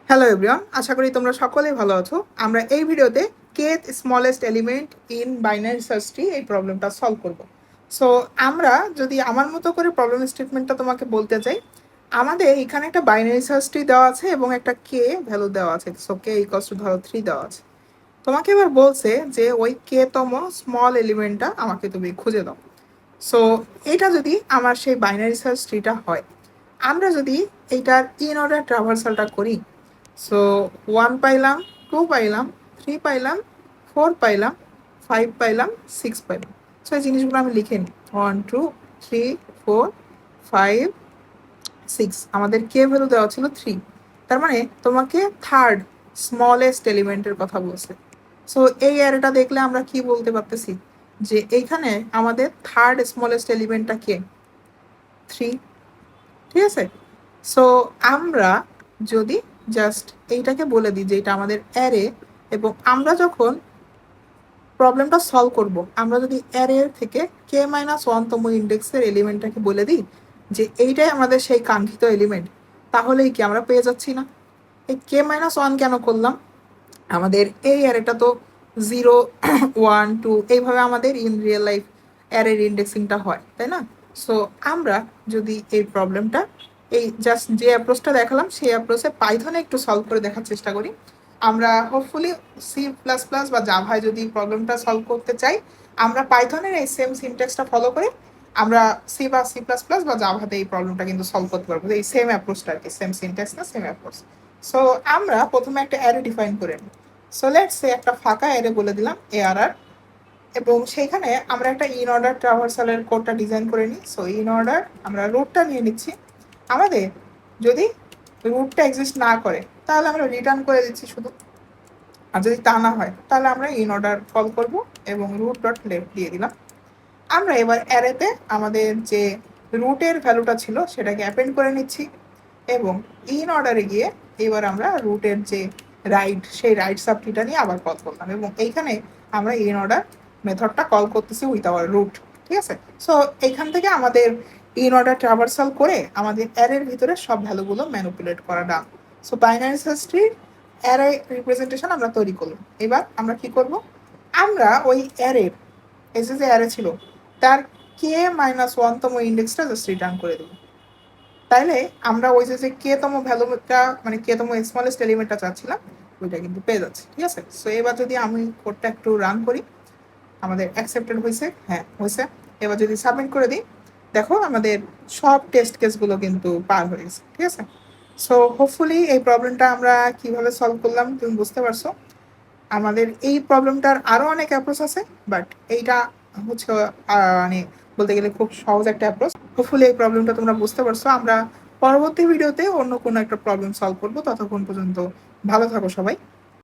Hello everyone, আশা করি তোমরা সকলেই ভালো আছো। আমরা এই ভিডিওতে kth smallest element in binary search tree এই প্রবলেমটা সলভ করব। সো আমরা যদি আমার মতো করে প্রবলেম স্টেটমেন্টটা তোমাকে বলতে চাই, আমাদের এখানে একটা বাইনারি সার্চ ট্রি দেওয়া আছে এবং একটা কে ভ্যালু দেওয়া আছে। সো কে ইকুয়ালস টু ধরো 3 দেওয়া আছে। তোমাকে এবার বলছে যে ওই কে তম স্মল এলিমেন্টটা আমাকে তুমি খুঁজে দাও। সো এটা যদি আমার সেই বাইনারি সার্চ ট্রিটা হয়, আমরা যদি এইটার ইন অর্ডার ট্রাভার্সালটা করি, সো 1 পাইলাম, 2 পাইলাম, 3 পাইলাম, 4 পাইলাম, 5 পাইলাম, 6 পাইলাম। সো এই জিনিসগুলো আমি লিখে নিই। 1 2 3 4 5 6, আমাদের কে ভ্যালু দেওয়া ছিল 3। তার মানে তোমাকে থার্ড স্মলেস্ট এলিমেন্টের কথা বলছে। সো এই অ্যারেটা দেখলে আমরা কি বলতে পারতেছি যে এইখানে আমাদের থার্ড স্মলেস্ট এলিমেন্টটা কে? 3। ঠিক আছে। সো আমরা যদি জাস্ট এইটাকে বলে দিই যে এটা আমাদের অ্যারে, এবং আমরা যখন প্রবলেমটা সলভ করব, আমরা যদি অ্যারে থেকে কে মাইনাস ওয়ানতম ইন্ডেক্সের এলিমেন্টটাকে বলে দিই যে এইটাই আমাদের সেই কাঙ্ক্ষিত এলিমেন্ট, তাহলেই কি আমরা পেয়ে যাচ্ছি না? এই কে মাইনাস ওয়ান কেন করলাম? আমাদের এই অ্যারেটা তো 0 1 2 এইভাবে আমাদের ইন রিয়েল লাইফ অ্যারের ইন্ডেক্সিংটা হয়, তাই না? সো আমরা যদি এই প্রবলেমটা এই জাস্ট যে অ্যাপ্রোচটা দেখালাম সেই অ্যাপ্রোচে পাইথনে একটু সলভ করে দেখার চেষ্টা করি, আমরা হোপফুলি সি প্লাস প্লাস বা জাভায় যদি প্রবলেমটা সলভ করতে চাই, আমরা পাইথনের এই সেম সিনট্যাক্সটা ফলো করে আমরা সি বা সি প্লাস প্লাস বা জাভাতে এই প্রবলেমটা কিন্তু সলভ করতে পারবো। এই সেম অ্যাপ্রোচটা আর কি, সেম সিনট্যাক্স না, সেম অ্যাপ্রোচ। সো আমরা প্রথমে একটা অ্যারে ডিফাইন করে নিই। সো লেটস সে একটা ফাঁকা অ্যারে বলে দিলাম ARR, এবং সেইখানে আমরা একটা ইন অর্ডার ট্রাভার্সালের কোডটা ডিজাইন করে নিই। সো ইন অর্ডার আমরা রুটটা নিয়ে নিচ্ছি। আমাদের যদি রুটটা এক্সিস্ট না করে তাহলে আমরা রিটার্ন করে দিচ্ছি শুধু, আর যদি তা না হয় তাহলে আমরা ইন অর্ডার কল করব এবং রুট ডট লেফট দিয়ে দিলাম। আমরা এবার অ্যারেতে আমাদের যে রুটের ভ্যালুটা ছিল সেটাকে অ্যাপেন্ড করে নিচ্ছি, এবং ইন অর্ডারে গিয়ে এবার আমরা রুটের যে রাইট সেই রাইট সাবট্রিটা নিয়ে আবার কল করলাম, এবং এইখানে আমরা ইন অর্ডার মেথডটা কল করতেছি উইথ আওয়ার রুট। ঠিক আছে। সো এইখান থেকে আমাদের ইন অর্ডার ট্রাভার্সাল করে আমাদের অ্যারের ভিতরে সব ভ্যালুগুলো ম্যানিপুলেট করা ডান। সো বাইনারি সার্চ ট্রির অ্যারে রিপ্রেজেন্টেশন আমরা তৈরি করলাম। এবার আমরা কি করব, আমরা ওই অ্যারের এই যে অ্যারে ছিল তার কে মাইনাস ওয়ানতম ইন্ডেক্সটা জাস্ট রিটার্ন করে দেবো। তাইলে আমরা ওই যে কে তম ভ্যালুটা মানে কে তম স্মলেস্ট এলিমেন্টটা চাচ্ছিলাম ওইটা কিন্তু পেয়ে যাচ্ছে। ঠিক আছে। সো এবার যদি আমি কোডটা একটু রান করি, আমাদের অ্যাকসেপ্টেড হয়েছে, হ্যাঁ হয়েছে। এবার যদি সাবমিট করে দিই, দেখো আমাদের সব টেস্ট কেসগুলো কিন্তু পার হয়ে গেছে। ঠিক আছে। সো হোপফুলি এই প্রবলেমটা আমরা কিভাবে সলভ করলাম তুমি বুঝতে পারছো। আমাদের এই প্রবলেমটার আরও অনেক অ্যাপ্রোচ আছে, বাট এইটা হচ্ছে মানে বলতে গেলে খুব সহজ একটা অ্যাপ্রোচ। হোপফুলি এই প্রবলেমটা তোমরা বুঝতে পারছো। আমরা পরবর্তী ভিডিওতে অন্য কোনো একটা প্রবলেম সলভ করবো। ততক্ষণ পর্যন্ত ভালো থাকো সবাই।